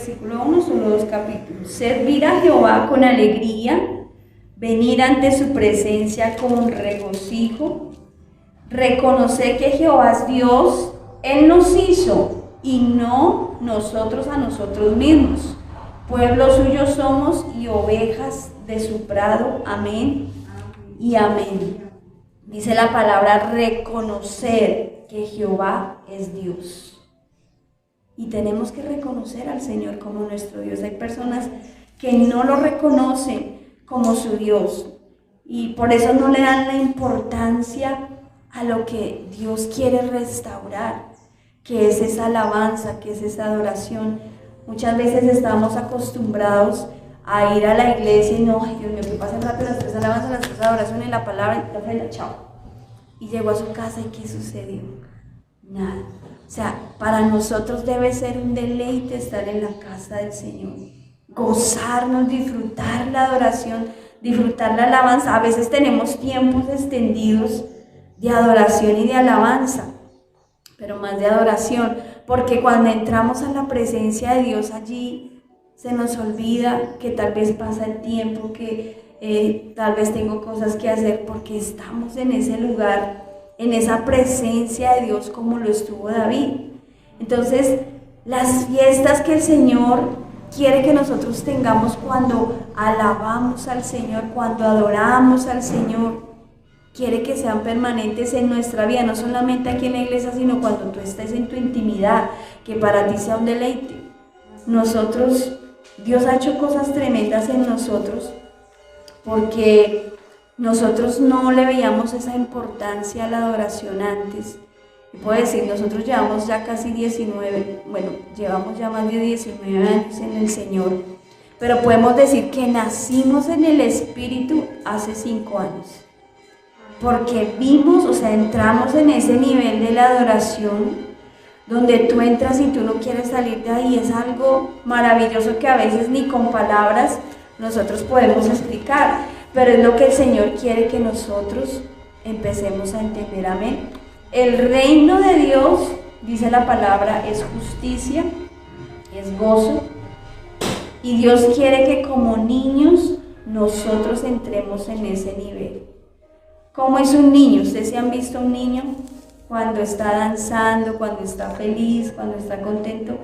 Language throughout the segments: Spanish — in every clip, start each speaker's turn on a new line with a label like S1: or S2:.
S1: versículo 1, solo 2 capítulos. Servir a Jehová con alegría, venir ante su presencia con regocijo, reconocer que Jehová es Dios, Él nos hizo y no nosotros a nosotros mismos. Pueblo suyo somos y ovejas de su prado. Amén y amén. Dice la palabra reconocer que Jehová es Dios. Y tenemos que reconocer al Señor como nuestro Dios. Hay personas que no lo reconocen como su Dios y por eso no le dan la importancia a lo que Dios quiere restaurar, que es esa alabanza, que es esa adoración. Muchas veces estamos acostumbrados a ir a la iglesia y no, ay Dios mío, que pasen rápido las 3 alabanzas, las 3 adoraciones, la palabra y la fe, chao. Y llegó a su casa y ¿qué sucedió? Nada. O sea, para nosotros debe ser un deleite estar en la casa del Señor, gozarnos, disfrutar la adoración, disfrutar la alabanza. A veces tenemos tiempos extendidos de adoración y de alabanza, pero más de adoración, porque cuando entramos a la presencia de Dios allí se nos olvida que tal vez pasa el tiempo, que tal vez tengo cosas que hacer, porque estamos en ese lugar, en esa presencia de Dios como lo estuvo David. Entonces, las fiestas que el Señor quiere que nosotros tengamos cuando alabamos al Señor, cuando adoramos al Señor, quiere que sean permanentes en nuestra vida, no solamente aquí en la iglesia, sino cuando tú estés en tu intimidad, que para ti sea un deleite. Dios ha hecho cosas tremendas en nosotros, porque nosotros no le veíamos esa importancia a la adoración antes. Y puedo decir, nosotros llevamos ya casi llevamos ya más de 19 años en el Señor, pero podemos decir que nacimos en el Espíritu hace 5 años. Porque entramos en ese nivel de la adoración, donde tú entras y tú no quieres salir de ahí. Es algo maravilloso que a veces ni con palabras nosotros podemos explicar, pero es lo que el Señor quiere que nosotros empecemos a entender. Amén. El reino de Dios, dice la palabra, es justicia, es gozo, y Dios quiere que como niños nosotros entremos en ese nivel. ¿Cómo es un niño? ¿Ustedes se han visto a un niño cuando está danzando, cuando está feliz, cuando está contento?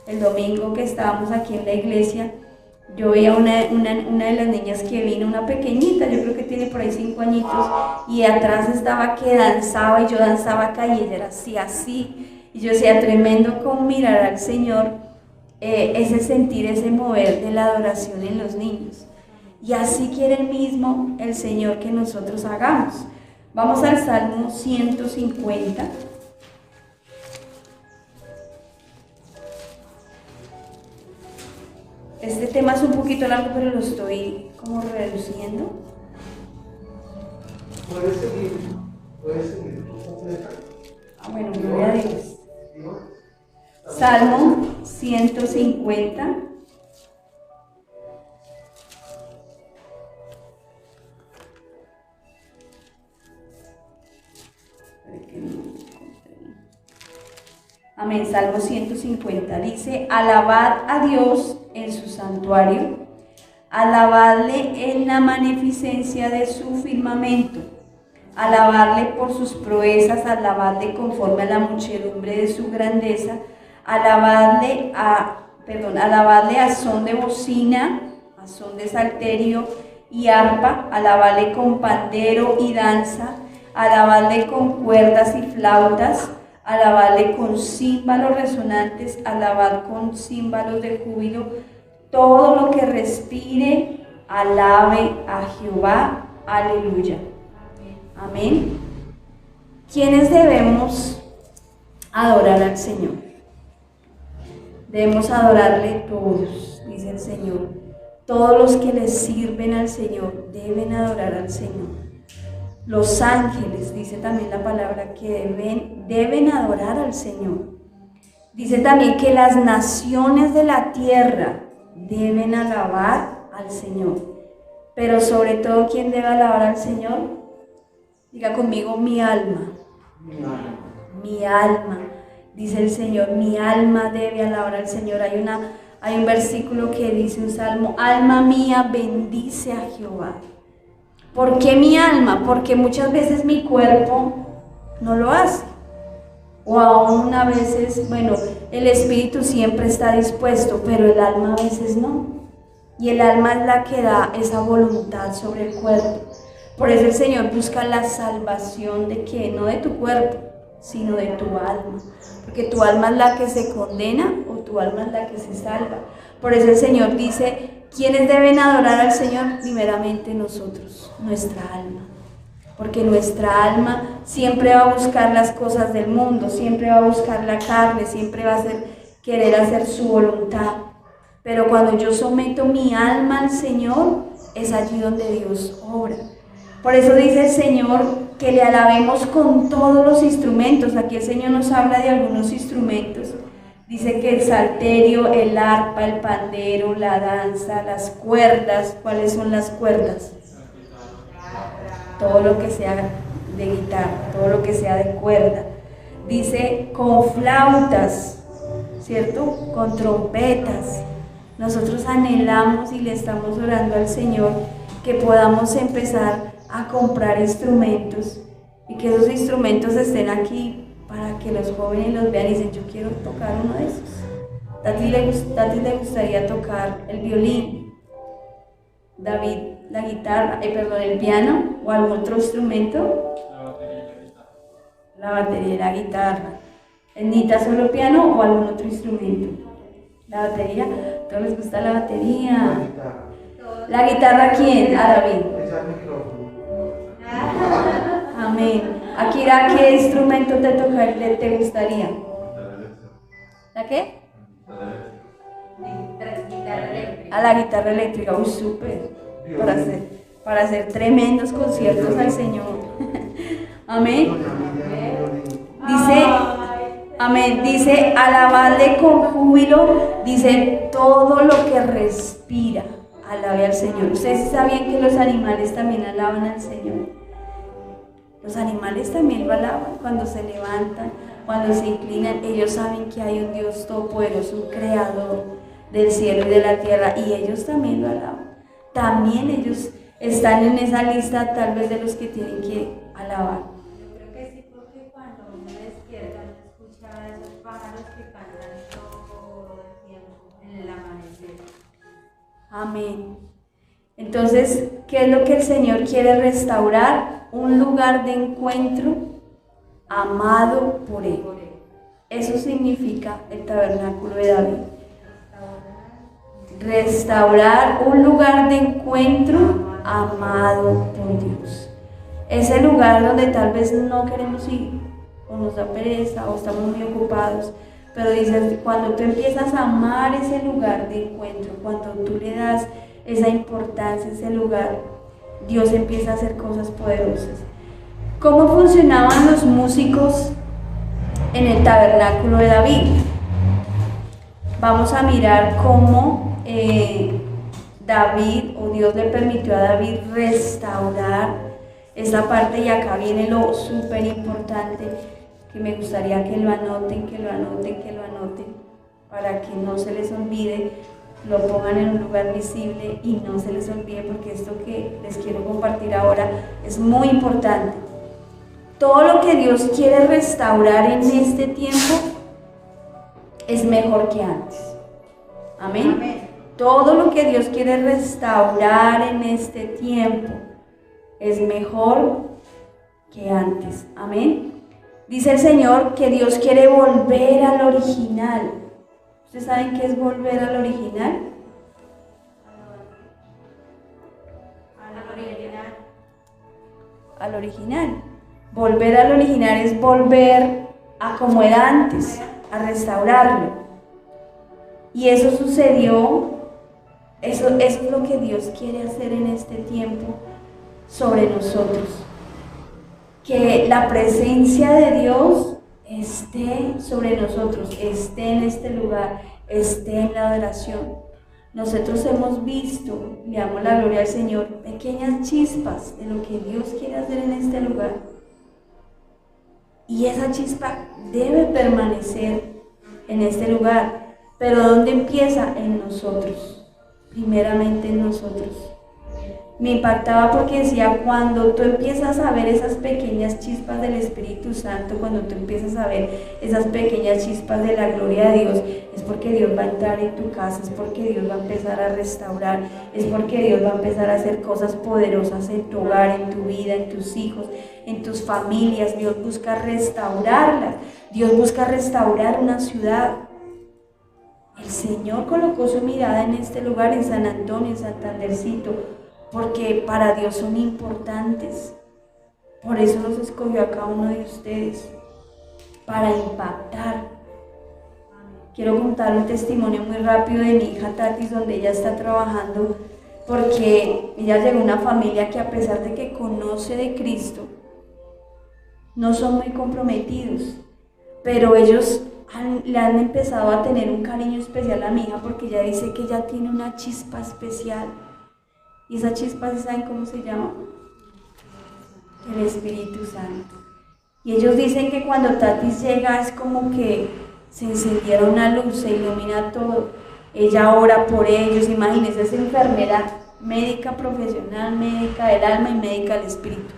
S1: El domingo que estábamos aquí en la iglesia, yo veía una de las niñas que vino, una pequeñita, yo creo que tiene por ahí 5 añitos, y atrás estaba que danzaba, y yo danzaba acá, y ella era así, y yo decía, tremendo como mirar al Señor, ese sentir, ese mover de la adoración en los niños. Y así quiere el Señor que nosotros hagamos. Vamos al Salmo 150. Este tema es un poquito largo, pero lo estoy como reduciendo.
S2: ¿Puedes seguir tú completa?
S1: Bueno, gloria a Dios. Salmo 150. Amén. Salmo 150 dice: alabad a Dios en su santuario, alabadle en la magnificencia de su firmamento, alabadle por sus proezas, alabadle conforme a la muchedumbre de su grandeza, alabadle a son de bocina, a son de salterio y arpa, alabadle con pandero y danza, alabadle con cuerdas y flautas, alabadle con címbalos resonantes, alabad con címbalos de júbilo. Todo lo que respire, alabe a Jehová. Aleluya. Amén. ¿Quiénes debemos adorar al Señor? Debemos adorarle todos, dice el Señor. Todos los que le sirven al Señor deben adorar al Señor. Los ángeles, dice también la palabra, que deben adorar al Señor. Dice también que las naciones de la tierra deben alabar al Señor. Pero sobre todo, ¿quién debe alabar al Señor? Diga conmigo, mi alma. Mi alma. Dice el Señor, mi alma debe alabar al Señor. Hay un versículo que dice un salmo: alma mía, bendice a Jehová. ¿Por qué mi alma? Porque muchas veces mi cuerpo no lo hace. O aún a veces, bueno, el espíritu siempre está dispuesto, pero el alma a veces no. Y el alma es la que da esa voluntad sobre el cuerpo. Por eso el Señor busca la salvación de que no de tu cuerpo, sino de tu alma. Porque tu alma es la que se condena o tu alma es la que se salva. Por eso el Señor dice: ¿quiénes deben adorar al Señor? Primeramente nosotros, nuestra alma. Porque nuestra alma siempre va a buscar las cosas del mundo, siempre va a buscar la carne, siempre va a querer hacer su voluntad. Pero cuando yo someto mi alma al Señor, es allí donde Dios obra. Por eso dice el Señor que le alabemos con todos los instrumentos. Aquí el Señor nos habla de algunos instrumentos. Dice que el salterio, el arpa, el pandero, la danza, las cuerdas. ¿Cuáles son las cuerdas? Todo lo que sea de guitarra, todo lo que sea de cuerda. Dice con flautas, ¿cierto? Con trompetas. Nosotros anhelamos y le estamos orando al Señor que podamos empezar a comprar instrumentos y que esos instrumentos estén aquí para que los jóvenes los vean y dicen: yo quiero tocar uno de esos. Tati le gustaría tocar el violín, David la guitarra, el piano o algún otro instrumento. La batería y la guitarra. ¿Necesita solo piano o algún otro instrumento? La batería. ¿A todos les gusta la batería? ¿La guitarra quién? A David. Amén. Akira, ¿qué instrumento te gustaría? ¿La qué? A la guitarra eléctrica. Uy, súper. Para hacer tremendos conciertos al Señor. Amén. Dice, alabadle con júbilo. Dice, todo lo que respira, alabe al Señor. ¿Ustedes sabían que los animales también alaban al Señor? Los animales también lo alaban cuando se levantan, cuando se inclinan. Ellos saben que hay un Dios todopoderoso, un creador del cielo y de la tierra, y ellos también lo alaban. También ellos están en esa lista tal vez de los que tienen que alabar.
S3: Yo creo que sí, porque cuando uno despierta uno escucha a esos pájaros que cantan todo el tiempo en el amanecer.
S1: Amén. Entonces, ¿qué es lo que el Señor quiere restaurar? Un lugar de encuentro amado por Él. Eso significa el tabernáculo de David. Restaurar un lugar de encuentro amado por Dios. Ese lugar donde tal vez no queremos ir, o nos da pereza, o estamos muy ocupados, pero dices, cuando tú empiezas a amar ese lugar de encuentro, cuando tú le das esa importancia a ese lugar, Dios empieza a hacer cosas poderosas. ¿Cómo funcionaban los músicos en el tabernáculo de David? Vamos a mirar cómo David, o Dios le permitió a David restaurar esa parte, y acá viene lo súper importante que me gustaría que lo anoten, para que no se les olvide, lo pongan en un lugar visible y no se les olvide, porque esto que les quiero compartir ahora es muy importante. Todo lo que Dios quiere restaurar en este tiempo es mejor que antes. Amén. Amén. Todo lo que Dios quiere restaurar en este tiempo es mejor que antes. Amén. Dice el Señor que Dios quiere volver al original. ¿Ustedes saben qué es volver al original? Al original. Volver al original es volver a como era antes, a restaurarlo. Y eso sucedió, eso es lo que Dios quiere hacer en este tiempo sobre nosotros. Que la presencia de Dios esté sobre nosotros, esté en este lugar, esté en la adoración. Nosotros hemos visto, le damos la gloria al Señor, pequeñas chispas de lo que Dios quiere hacer en este lugar. Y esa chispa debe permanecer en este lugar. Pero ¿dónde empieza? En nosotros, primeramente en nosotros. Me impactaba porque decía, cuando tú empiezas a ver esas pequeñas chispas del Espíritu Santo, cuando tú empiezas a ver esas pequeñas chispas de la gloria de Dios, es porque Dios va a entrar en tu casa, es porque Dios va a empezar a restaurar, es porque Dios va a empezar a hacer cosas poderosas en tu hogar, en tu vida, en tus hijos, en tus familias. Dios busca restaurarlas, Dios busca restaurar una ciudad. El Señor colocó su mirada en este lugar, en San Antonio, en Santandercito, porque para Dios son importantes. Por eso los escogió a cada uno de ustedes, para impactar. Quiero contar un testimonio muy rápido de mi hija Tatis, donde ella está trabajando, porque ella llegó a una familia que, a pesar de que conoce de Cristo, no son muy comprometidos, pero ellos le han empezado a tener un cariño especial a mi hija, porque ella dice que ella tiene una chispa especial. Y esa chispa, ¿saben cómo se llama? El Espíritu Santo. Y ellos dicen que cuando Tatis llega es como que se encendiera una luz, se ilumina todo. Ella ora por ellos, imagínense, es enfermera, médica profesional, médica del alma y médica del espíritu.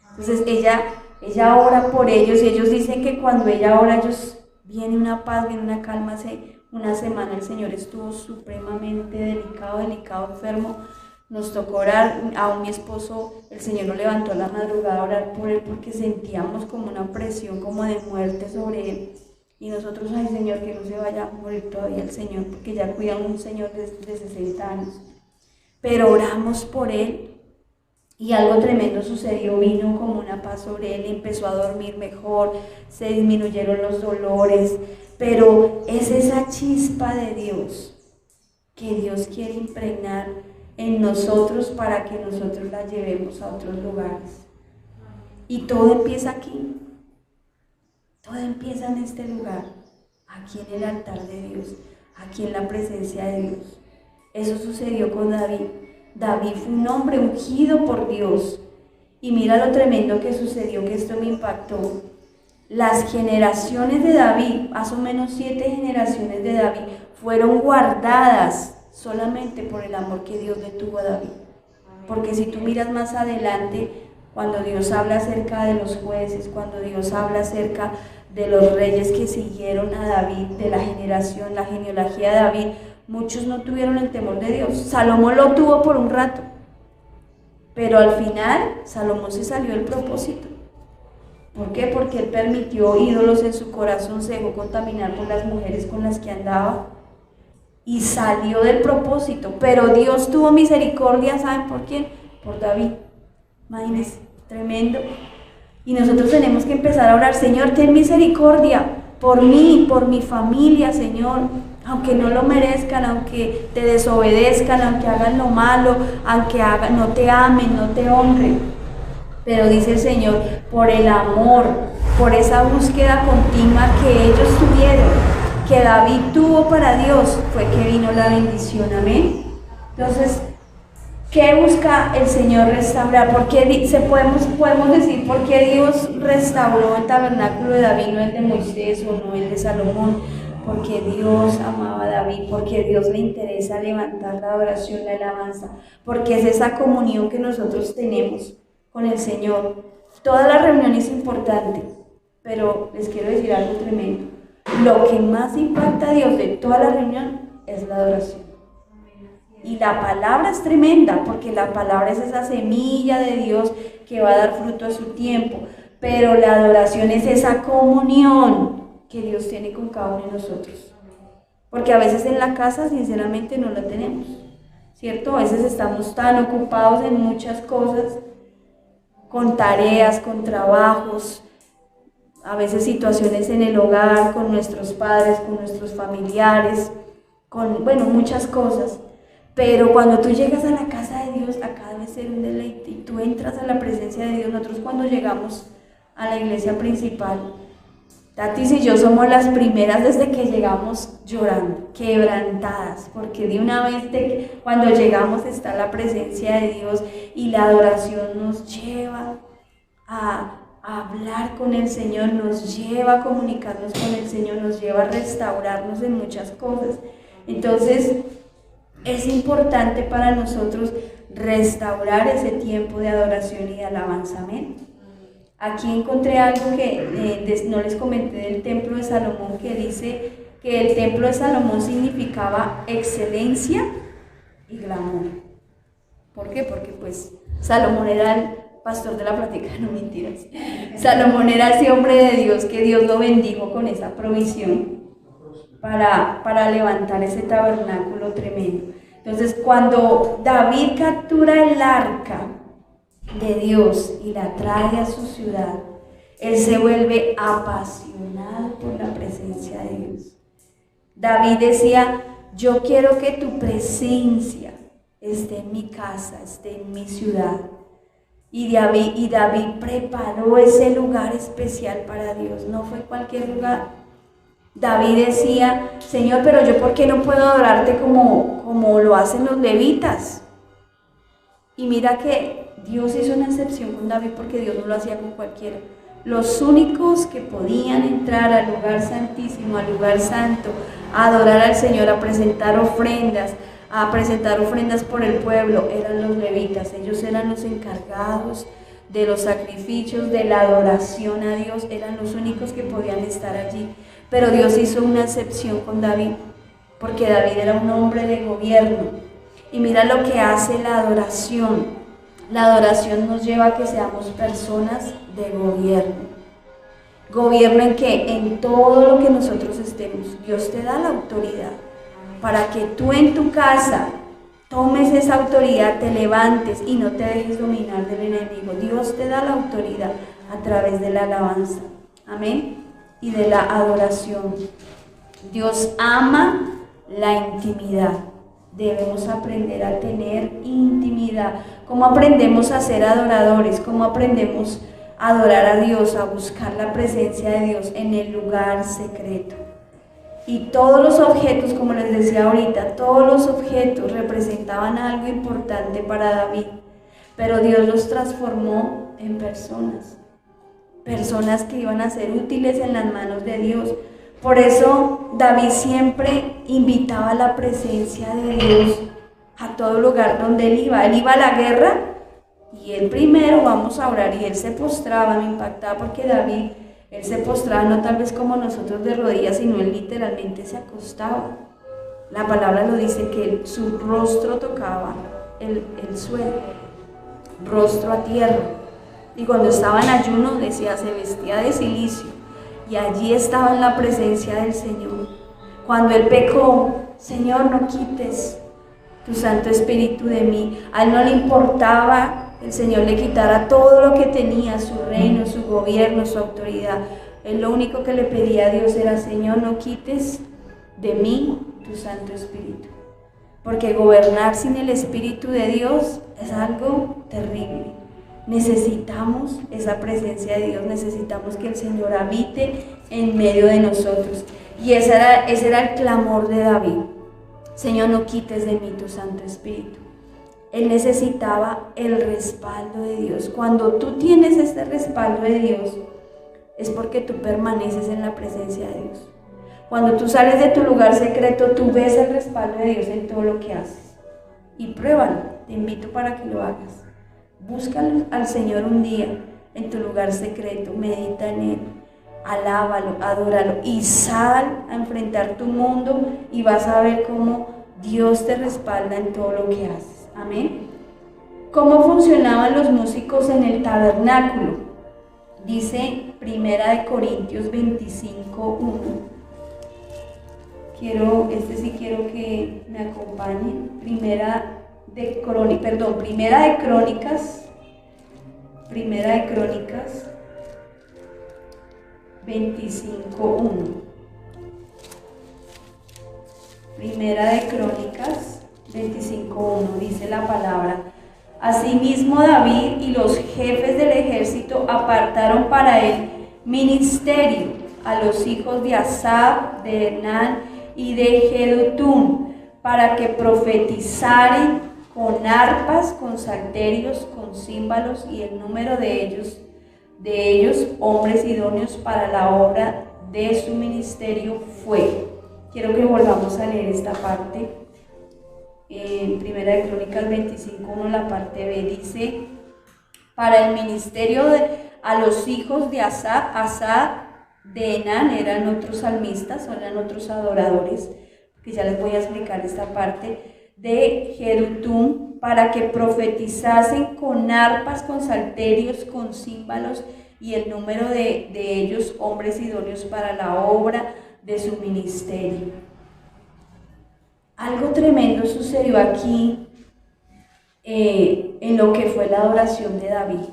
S1: Entonces ella ora por ellos, y ellos dicen que cuando ella ora, ellos viene una paz, viene una calma. Hace una semana el Señor estuvo supremamente delicado, enfermo. Nos tocó orar, aún mi esposo, el Señor lo levantó a la madrugada a orar por él, porque sentíamos como una presión como de muerte sobre él. Y nosotros, ay Señor, que no se vaya a morir todavía el Señor, porque ya cuidan un señor de 60 años. Pero oramos por él y algo tremendo sucedió, vino como una paz sobre él, empezó a dormir mejor, se disminuyeron los dolores. Pero es esa chispa de Dios que Dios quiere impregnar en nosotros para que nosotros la llevemos a otros lugares. Y todo empieza aquí. Todo empieza en este lugar, aquí en el altar de Dios, aquí en la presencia de Dios. Eso sucedió con David. David fue un hombre ungido por Dios. Y mira lo tremendo que sucedió, que esto me impactó. Las generaciones de David, más o menos 7 generaciones de David, fueron guardadas solamente por el amor que Dios le tuvo a David. Porque si tú miras más adelante, cuando Dios habla acerca de los jueces, cuando Dios habla acerca de los reyes que siguieron a David, de la generación, la genealogía de David, muchos no tuvieron el temor de Dios. Salomón lo tuvo por un rato, pero al final Salomón se salió del propósito. ¿Por qué? Porque él permitió ídolos en su corazón, se dejó contaminar por las mujeres con las que andaba y salió del propósito. Pero Dios tuvo misericordia, ¿saben por quién? Por David. Imagínense, tremendo. Y nosotros tenemos que empezar a orar: Señor, ten misericordia por mí, por mi familia, Señor. Aunque no lo merezcan, aunque te desobedezcan, aunque hagan lo malo, aunque no te amen, no te honren. Pero dice el Señor, por el amor, por esa búsqueda continua que ellos tuvieron, que David tuvo para Dios, fue que vino la bendición. Amén. Entonces, ¿qué busca el Señor restaurar? ¿Por qué podemos decir por qué Dios restauró el tabernáculo de David, no el de Moisés o no el de Salomón? Porque Dios amaba a David, porque a Dios le interesa levantar la adoración, la alabanza, porque es esa comunión que nosotros tenemos con el Señor. Toda la reunión es importante, pero les quiero decir algo tremendo. Lo que más impacta a Dios de toda la reunión es la adoración. Y la palabra es tremenda, porque la palabra es esa semilla de Dios que va a dar fruto a su tiempo, pero la adoración es esa comunión que Dios tiene con cada uno de nosotros. Porque a veces en la casa sinceramente no la tenemos, ¿cierto? A veces estamos tan ocupados en muchas cosas, con tareas, con trabajos, a veces situaciones en el hogar, con nuestros padres, con nuestros familiares, con, muchas cosas. Pero cuando tú llegas a la casa de Dios, acá debe ser un deleite, y tú entras a la presencia de Dios. Nosotros cuando llegamos a la iglesia principal, Tatis y yo somos las primeras desde que llegamos llorando, quebrantadas, porque de una vez cuando llegamos está la presencia de Dios y la adoración nos lleva a a hablar con el Señor, nos lleva a comunicarnos con el Señor, nos lleva a restaurarnos en muchas cosas. Entonces, es importante para nosotros restaurar ese tiempo de adoración y de alabanza. Amén. Aquí encontré algo que no les comenté del templo de Salomón, que dice que el templo de Salomón significaba excelencia y glamour. ¿Por qué? Porque pues Salomón era el pastor de la plática, no mentiras. Salomón era ese hombre de Dios que Dios lo bendijo con esa provisión para levantar ese tabernáculo tremendo. Entonces, cuando David captura el arca de Dios y la trae a su ciudad, él se vuelve apasionado por la presencia de Dios. David decía: yo quiero que tu presencia esté en mi casa, esté en mi ciudad. Y David preparó ese lugar especial para Dios, no fue cualquier lugar. David decía: Señor, pero yo ¿por qué no puedo adorarte como lo hacen los levitas? Y mira que Dios hizo una excepción con David, porque Dios no lo hacía con cualquiera. Los únicos que podían entrar al lugar santísimo, al lugar santo, a adorar al Señor, a presentar ofrendas por el pueblo, eran los levitas. Ellos eran los encargados de los sacrificios, de la adoración a Dios, eran los únicos que podían estar allí. Pero Dios hizo una excepción con David, porque David era un hombre de gobierno. Y mira lo que hace la adoración. La adoración nos lleva a que seamos personas de gobierno. Gobierno en que en todo lo que nosotros estemos, Dios te da la autoridad para que tú en tu casa tomes esa autoridad, te levantes y no te dejes dominar del enemigo. Dios te da la autoridad a través de la alabanza, amén, y de la adoración. Dios ama la intimidad. Debemos aprender a tener intimidad. ¿Cómo aprendemos a ser adoradores? ¿Cómo aprendemos a adorar a Dios, a buscar la presencia de Dios en el lugar secreto? Y todos los objetos, como les decía ahorita, todos los objetos representaban algo importante para David, pero Dios los transformó en personas que iban a ser útiles en las manos de Dios. Por eso David siempre invitaba la presencia de Dios a todo lugar donde él iba. Él iba a la guerra y él primero, vamos a orar, y él se postraba. Me impactaba porque David, él se postraba no tal vez como nosotros de rodillas, sino él literalmente se acostaba. La palabra lo dice, que su rostro tocaba el suelo, rostro a tierra. Y cuando estaba en ayuno, decía, se vestía de cilicio. Y allí estaba en la presencia del Señor. Cuando él pecó: Señor, no quites tu Santo Espíritu de mí. A él no le importaba el Señor le quitara todo lo que tenía, su reino, su gobierno, su autoridad. Él lo único que le pedía a Dios era: Señor, no quites de mí tu Santo Espíritu. Porque gobernar sin el Espíritu de Dios es algo terrible. Necesitamos esa presencia de Dios, necesitamos que el Señor habite en medio de nosotros. Y ese era el clamor de David: Señor, no quites de mí tu Santo Espíritu. Él necesitaba el respaldo de Dios. Cuando tú tienes este respaldo de Dios, es porque tú permaneces en la presencia de Dios. Cuando tú sales de tu lugar secreto, tú ves el respaldo de Dios en todo lo que haces. Y pruébalo, te invito para que lo hagas. Busca al Señor un día en tu lugar secreto, medita en Él, alábalo, adóralo y sal a enfrentar tu mundo y vas a ver cómo Dios te respalda en todo lo que haces. Amén. ¿Cómo funcionaban los músicos en el tabernáculo? Dice 1 Corintios 25:1. Quiero que me acompañen. Primera de Crónicas 25:1. Primera de Crónicas 25:1 dice la palabra: Asimismo David y los jefes del ejército apartaron para él ministerio a los hijos de Asaf, de Enán y de Jedutún, para que profetizaren con arpas, con salterios, con címbalos, y el número de ellos de ellos hombres idóneos para la obra de su ministerio fue. Quiero que volvamos a leer esta parte. En Primera de Crónicas 25:1, la parte B dice: para el ministerio a los hijos de Asaf de Enán eran otros salmistas, eran otros adoradores, que ya les voy a explicar esta parte, de Jedutum, para que profetizasen con arpas, con salterios, con címbalos, y el número de ellos hombres idóneos para la obra de su ministerio. Algo tremendo sucedió aquí en lo que fue la adoración de David,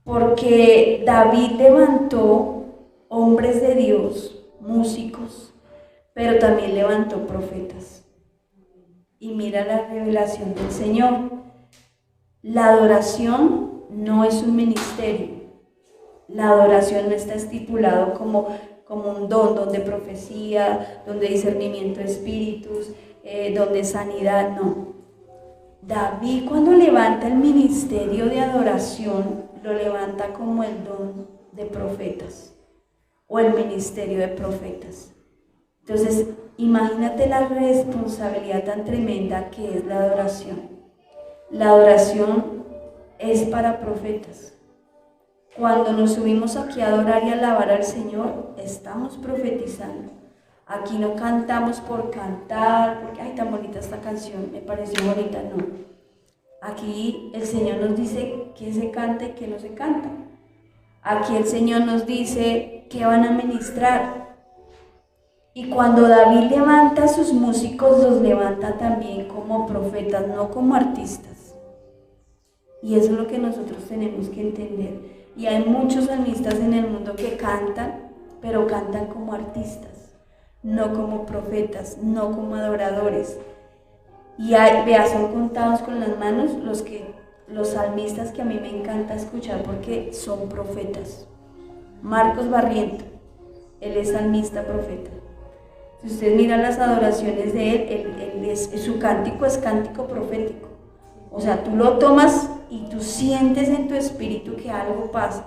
S1: porque David levantó hombres de Dios, músicos, pero también levantó profetas. Y mira la revelación del Señor. La adoración no es un ministerio. La adoración no está estipulado como un don, donde profecía, donde discernimiento de espíritus, donde sanidad, no. David, cuando levanta el ministerio de adoración, lo levanta como el don de profetas o el ministerio de profetas. Entonces, imagínate la responsabilidad tan tremenda que es la adoración. La adoración es para profetas. Cuando nos subimos aquí a adorar y alabar al Señor, estamos profetizando. Aquí no cantamos por cantar, porque ay, tan bonita esta canción, me pareció bonita, no. Aquí el Señor nos dice qué se canta y qué no se canta. Aquí el Señor nos dice qué van a ministrar. Y cuando David levanta a sus músicos, los levanta también como profetas, no como artistas. Y eso es lo que nosotros tenemos que entender. Y hay muchos salmistas en el mundo que cantan, pero cantan como artistas, no como profetas, no como adoradores. Y son contados con las manos los salmistas que a mí me encanta escuchar porque son profetas. Marcos Barriento, él es salmista profeta. Si usted mira las adoraciones de él, su cántico es cántico profético. O sea, tú lo tomas y tú sientes en tu espíritu que algo pasa.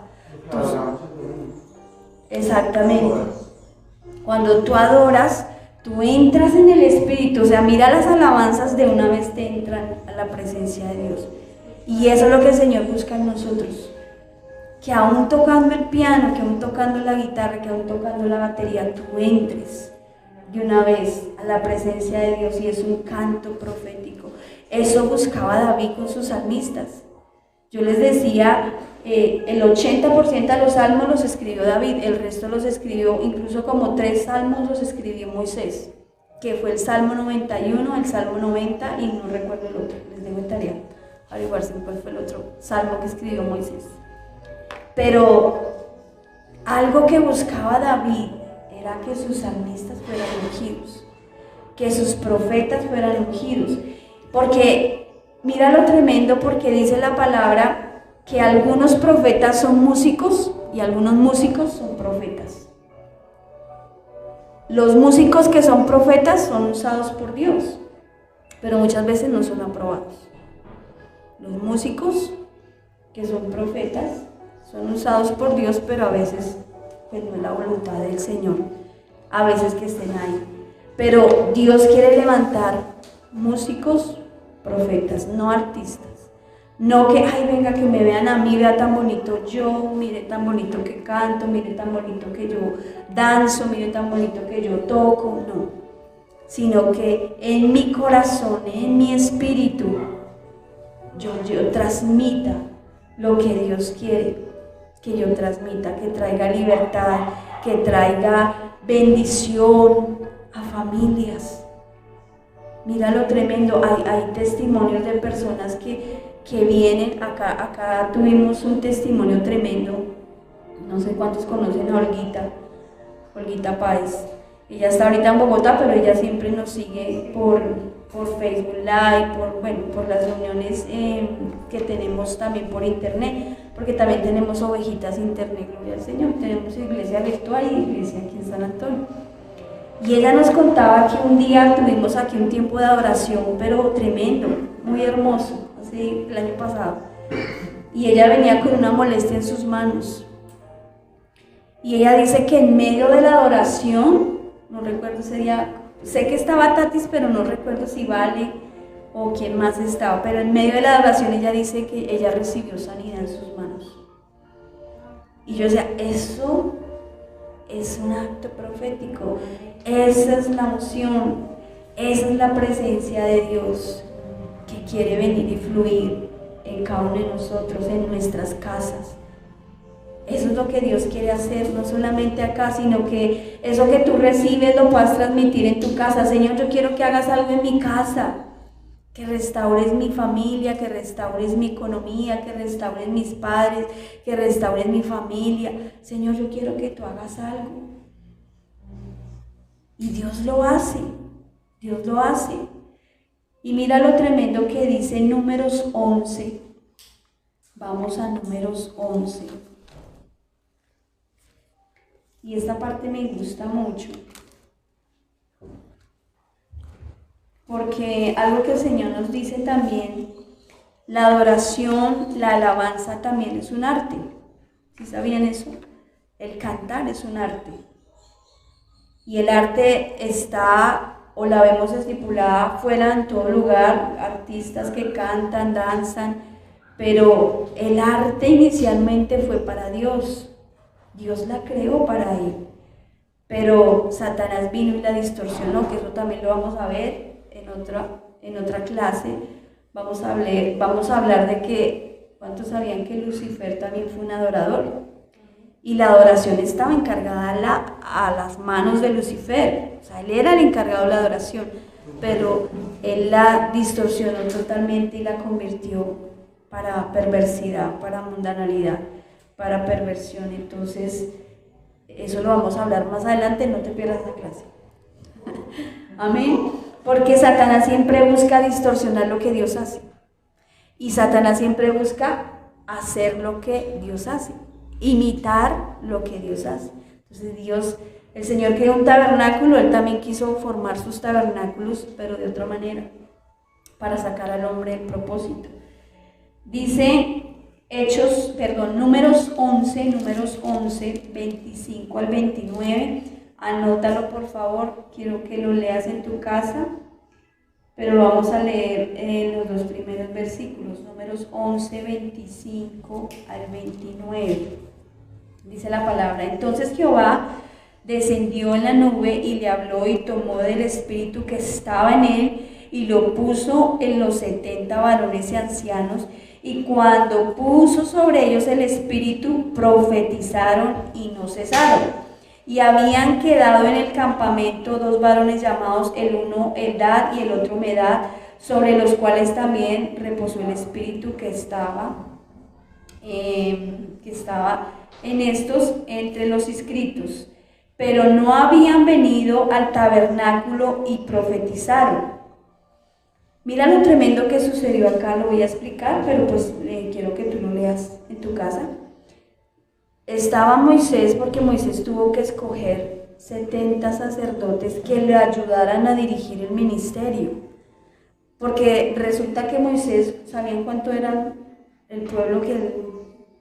S1: Exactamente. Cuando tú adoras, tú entras en el espíritu. O sea, mira las alabanzas, de una vez te entran a la presencia de Dios. Y eso es lo que el Señor busca en nosotros. Que aún tocando el piano, que aún tocando la guitarra, que aún tocando la batería, tú entres de una vez a la presencia de Dios, y es un canto profético. Eso buscaba David con sus salmistas. Yo les decía, el 80% de los salmos los escribió David, el resto los escribió, incluso como 3 salmos los escribió Moisés, que fue el Salmo 91, el Salmo 90 y no recuerdo el otro, les dejo en tarea averiguarse cuál fue el otro salmo que escribió Moisés. Pero algo que buscaba David era que sus salmistas fueran ungidos, que sus profetas fueran ungidos, porque mira lo tremendo, porque dice la palabra que algunos profetas son músicos y algunos músicos son profetas. Los músicos que son profetas son usados por Dios, pero muchas veces no son aprobados. Los músicos que son profetas son usados por Dios, pero a veces pues no es la voluntad del Señor, a veces que estén ahí. Pero Dios quiere levantar músicos, profetas, no artistas. No que, ay, venga, que me vean a mí, vea tan bonito yo, mire tan bonito que canto, mire tan bonito que yo danzo, mire tan bonito que yo toco, no. Sino que en mi corazón, en mi espíritu, yo transmita lo que Dios quiere que yo transmita, que traiga libertad, que traiga bendición a familias. Mira lo tremendo, hay testimonios de personas que vienen, acá tuvimos un testimonio tremendo, no sé cuántos conocen a Olguita Páez. Ella está ahorita en Bogotá, pero ella siempre nos sigue por Facebook Live, por las reuniones que tenemos también por internet, porque también tenemos ovejitas internet, gloria al Señor, tenemos iglesia virtual y iglesia aquí en San Antonio. Y ella nos contaba que un día tuvimos aquí un tiempo de adoración, pero tremendo, muy hermoso, así el año pasado. y ella venía con una molestia en sus manos. Y ella dice que en medio de la adoración, no recuerdo ese día, sé que estaba Tatis, pero no recuerdo si Vale o quién más estaba, pero en medio de la adoración ella dice que ella recibió sanidad en sus manos. Y yo decía, eso es un acto profético, esa es la unción, esa es la presencia de Dios que quiere venir y fluir en cada uno de nosotros, en nuestras casas. Eso es lo que Dios quiere hacer, no solamente acá, sino que eso que tú recibes lo puedas transmitir en tu casa. Señor, yo quiero que hagas algo en mi casa, que restaures mi familia, que restaures mi economía, que restaures mis padres, que restaures mi familia. Señor, yo quiero que tú hagas algo. Y Dios lo hace, Dios lo hace. Y mira lo tremendo que dice Números 11. Vamos a Números 11. Y esta parte me gusta mucho, porque algo que el Señor nos dice también, la adoración, la alabanza también es un arte. ¿Sí sabían eso? El cantar es un arte. Y el arte está, o la vemos estipulada fuera en todo lugar, artistas que cantan, danzan, pero el arte inicialmente fue para Dios. Dios la creó para Él, pero Satanás vino y la distorsionó, que eso también lo vamos a ver en otra clase. Vamos a hablar de que, ¿cuántos sabían que Lucifer también fue un adorador? Y la adoración estaba encargada a las manos de Lucifer, o sea, él era el encargado de la adoración, pero él la distorsionó totalmente y la convirtió para perversidad, para mundanalidad, para perversión. Entonces, eso lo vamos a hablar más adelante, no te pierdas la clase. Amén. Porque Satanás siempre busca distorsionar lo que Dios hace. Y Satanás siempre busca hacer lo que Dios hace, imitar lo que Dios hace. Entonces el Señor creó un tabernáculo, Él también quiso formar sus tabernáculos, pero de otra manera, para sacar al hombre del propósito. Dice Números 11, 25 al 29, anótalo por favor, quiero que lo leas en tu casa, pero lo vamos a leer en los dos primeros versículos, Números 11, 25 al 29, dice la palabra: entonces Jehová descendió en la nube y le habló y tomó del espíritu que estaba en él y lo puso en los 70 varones y ancianos. Y cuando puso sobre ellos el espíritu, profetizaron y no cesaron. Y habían quedado en el campamento 2 varones llamados, el uno Eldad y el otro Medad, sobre los cuales también reposó el espíritu que estaba en estos entre los inscritos. Pero no habían venido al tabernáculo y profetizaron. Mira lo tremendo que sucedió acá, lo voy a explicar, pero pues quiero que tú lo leas en tu casa. Estaba Moisés, porque Moisés tuvo que escoger 70 sacerdotes que le ayudaran a dirigir el ministerio. Porque resulta que Moisés, ¿sabían cuánto era el pueblo que él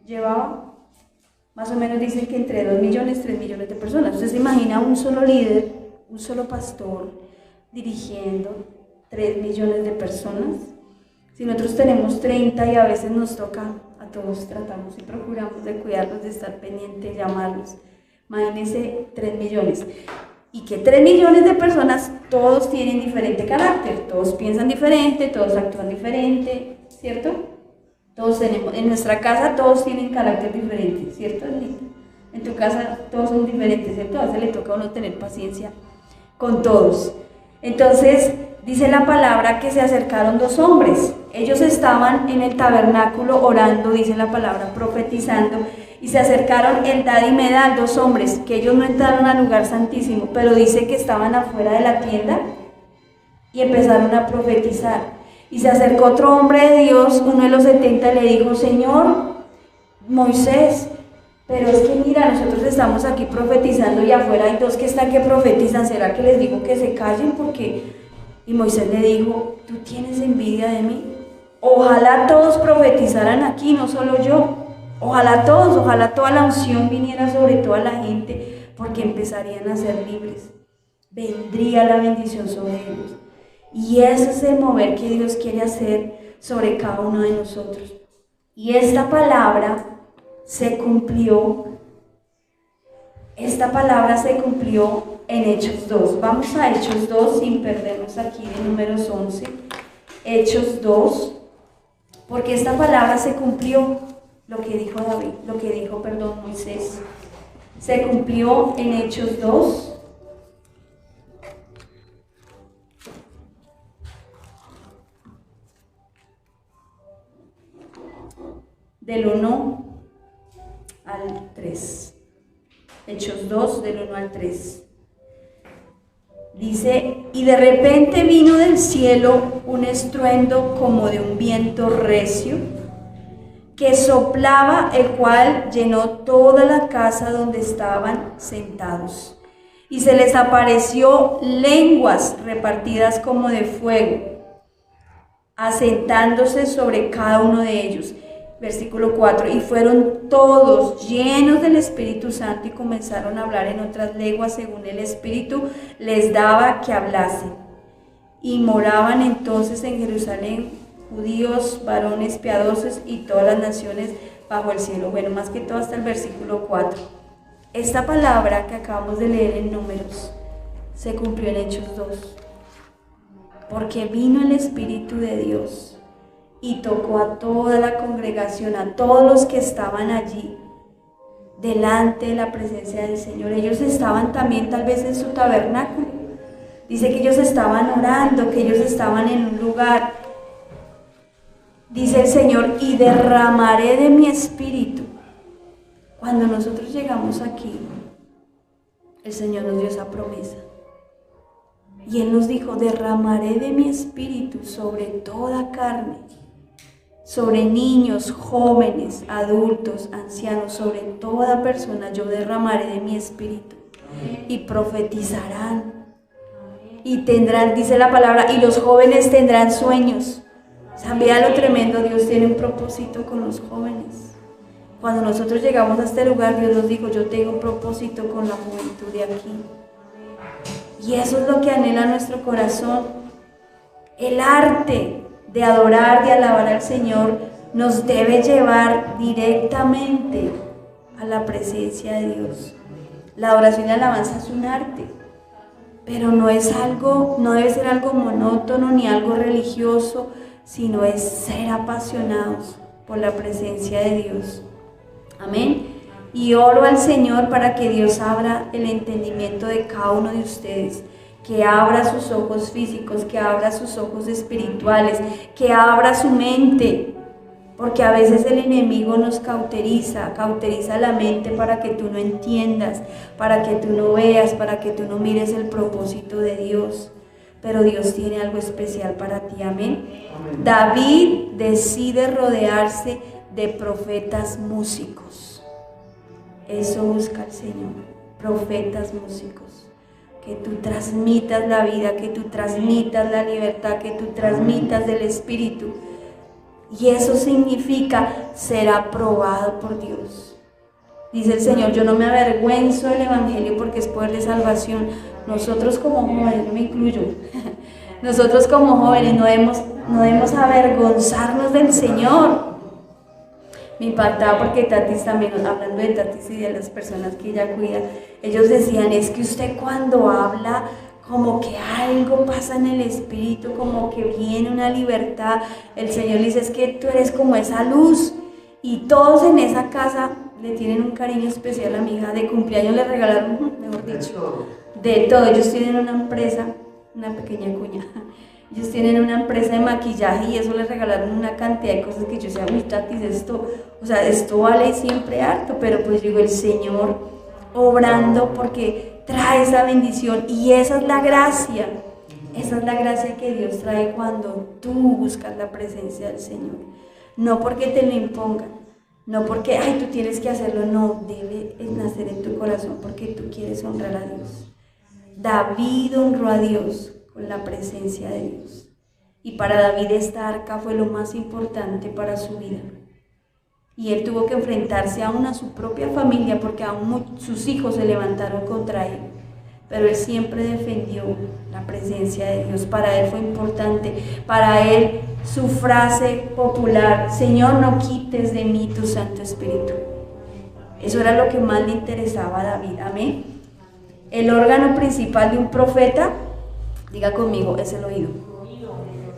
S1: llevaba? Más o menos dicen que entre 2 millones, 3 millones de personas. Entonces se imagina un solo líder, un solo pastor dirigiendo 3 millones de personas. Si nosotros tenemos 30 y a veces nos toca, a todos tratamos y procuramos de cuidarlos, de estar pendientes, llamarlos. Imagínense 3 millones. Y que 3 millones de personas, todos tienen diferente carácter, todos piensan diferente, todos actúan diferente, ¿cierto? Todos tenemos, en nuestra casa todos tienen carácter diferente, ¿cierto? En tu casa todos son diferentes, ¿cierto? A veces le toca a uno tener paciencia con todos. Entonces, dice la palabra que se acercaron 2 hombres. Ellos estaban en el tabernáculo orando, dice la palabra, profetizando, y se acercaron Eldad y Medad, 2 hombres, que ellos no entraron al lugar santísimo, pero dice que estaban afuera de la tienda y empezaron a profetizar. Y se acercó otro hombre de Dios, uno de los 70, y le dijo: Señor Moisés, pero es que mira, nosotros estamos aquí profetizando y afuera hay 2 que están que profetizan, ¿será que les digo que se callen? Porque... Y Moisés le dijo: ¿tú tienes envidia de mí? Ojalá todos profetizaran aquí, no solo yo. Ojalá todos, ojalá toda la unción viniera sobre toda la gente, porque empezarían a ser libres. Vendría la bendición sobre ellos. Y ese es el mover que Dios quiere hacer sobre cada uno de nosotros. Y esta palabra se cumplió. Esta palabra se cumplió en Hechos 2. Vamos a Hechos 2 sin perdernos aquí de Números 11. Hechos 2. Porque esta palabra se cumplió, lo que dijo Moisés. Se cumplió en Hechos 2. Del 1 al 3. Hechos 2, del 1 al 3. Dice, y de repente vino del cielo un estruendo como de un viento recio, que soplaba, el cual llenó toda la casa donde estaban sentados. Y se les apareció lenguas repartidas como de fuego, asentándose sobre cada uno de ellos. Versículo 4, y fueron todos llenos del Espíritu Santo y comenzaron a hablar en otras lenguas según el Espíritu les daba que hablasen. Y moraban entonces en Jerusalén judíos, varones piadosos y todas las naciones bajo el cielo. Bueno, más que todo hasta el versículo 4. Esta palabra que acabamos de leer en Números se cumplió en Hechos 2. Porque vino el Espíritu de Dios y tocó a toda la congregación, a todos los que estaban allí, delante de la presencia del Señor. Ellos estaban también tal vez en su tabernáculo. Dice que ellos estaban orando, que ellos estaban en un lugar. Dice el Señor, y derramaré de mi espíritu. Cuando nosotros llegamos aquí, el Señor nos dio esa promesa. Y Él nos dijo, derramaré de mi espíritu sobre toda carne, sobre niños, jóvenes, adultos, ancianos, sobre toda persona, yo derramaré de mi espíritu. Y profetizarán. Y tendrán, dice la palabra, y los jóvenes tendrán sueños. O sea, vea lo tremendo, Dios tiene un propósito con los jóvenes. Cuando nosotros llegamos a este lugar, Dios nos dijo, yo tengo un propósito con la juventud de aquí. Y eso es lo que anhela nuestro corazón. El arte de adorar, de alabar al Señor, nos debe llevar directamente a la presencia de Dios. La adoración y la alabanza es un arte, pero no es algo, no debe ser algo monótono ni algo religioso, sino es ser apasionados por la presencia de Dios. Amén. Y oro al Señor para que Dios abra el entendimiento de cada uno de ustedes, que abra sus ojos físicos, que abra sus ojos espirituales, que abra su mente, porque a veces el enemigo nos cauteriza la mente para que tú no entiendas, para que tú no veas, para que tú no mires el propósito de Dios. Pero Dios tiene algo especial para ti, amén. David decide rodearse de profetas músicos. Eso busca el Señor, profetas músicos. Que tú transmitas la vida, que tú transmitas la libertad, que tú transmitas del Espíritu. Y eso significa ser aprobado por Dios. Dice el Señor, yo no me avergüenzo del Evangelio porque es poder de salvación. Nosotros como jóvenes, no me incluyo, nosotros como jóvenes no debemos avergonzarnos del Señor. Me impactaba porque Tatis también, hablando de Tatis y de las personas que ella cuida, ellos decían, es que usted cuando habla, como que algo pasa en el espíritu, como que viene una libertad. El Señor dice, es que tú eres como esa luz. Y todos en esa casa le tienen un cariño especial a mi hija. De cumpleaños le regalaron, mejor dicho, de todo. Ellos tienen una empresa, una pequeña cuña. Ellos tienen una empresa de maquillaje y eso les regalaron una cantidad de cosas que yo decía, uy, Tatis, esto vale siempre harto, pero pues digo, el Señor obrando porque trae esa bendición y esa es la gracia que Dios trae cuando tú buscas la presencia del Señor. No porque te lo impongan, no porque, ay, tú tienes que hacerlo, no, debe nacer en tu corazón porque tú quieres honrar a Dios. David honró a Dios con la presencia de Dios. Y para David esta arca fue lo más importante para su vida. Y él tuvo que enfrentarse aún a su propia familia porque aún sus hijos se levantaron contra él. Pero él siempre defendió la presencia de Dios. Para él fue importante. Para él su frase popular, Señor, no quites de mí tu Santo Espíritu. Eso era lo que más le interesaba a David. Amén. El órgano principal de un profeta, diga conmigo, es el oído.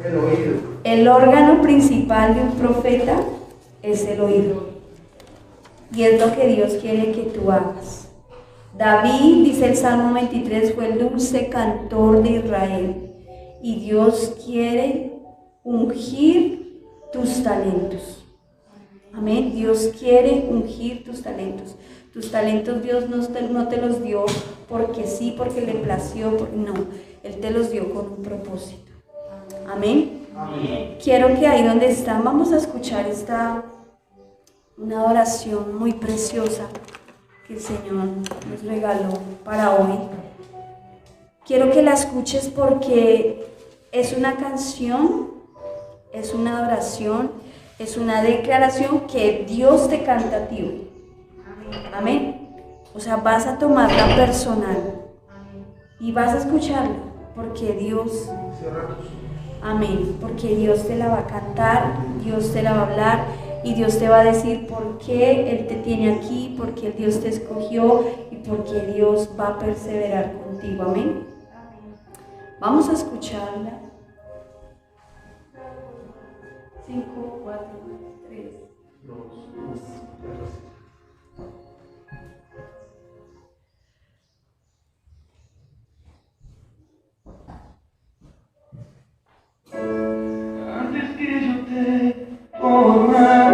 S2: El oído.
S1: El órgano principal de un profeta es el oído. Y es lo que Dios quiere que tú hagas. David, dice el Salmo 23, fue el dulce cantor de Israel. Y Dios quiere ungir tus talentos. Amén. Dios quiere ungir tus talentos. Tus talentos Dios no te los dio porque sí, porque le plació. No, Él te los dio con un propósito. Amén.
S2: Amén.
S1: Quiero que ahí donde están vamos a escuchar una adoración muy preciosa que el Señor nos regaló para hoy. Quiero que la escuches porque es una canción, es una adoración, es una declaración que Dios te canta a ti. Amén. O sea, vas a tomarla personal y vas a escucharla porque Dios...
S2: Cierra tus ojos.
S1: Amén, porque Dios te la va a cantar, Dios te la va a hablar y Dios te va a decir por qué Él te tiene aquí, por qué Dios te escogió y por qué Dios va a perseverar contigo. Amén. Vamos a escucharla. 5, 4, 3,
S2: 2, 1. Antes que yo te formara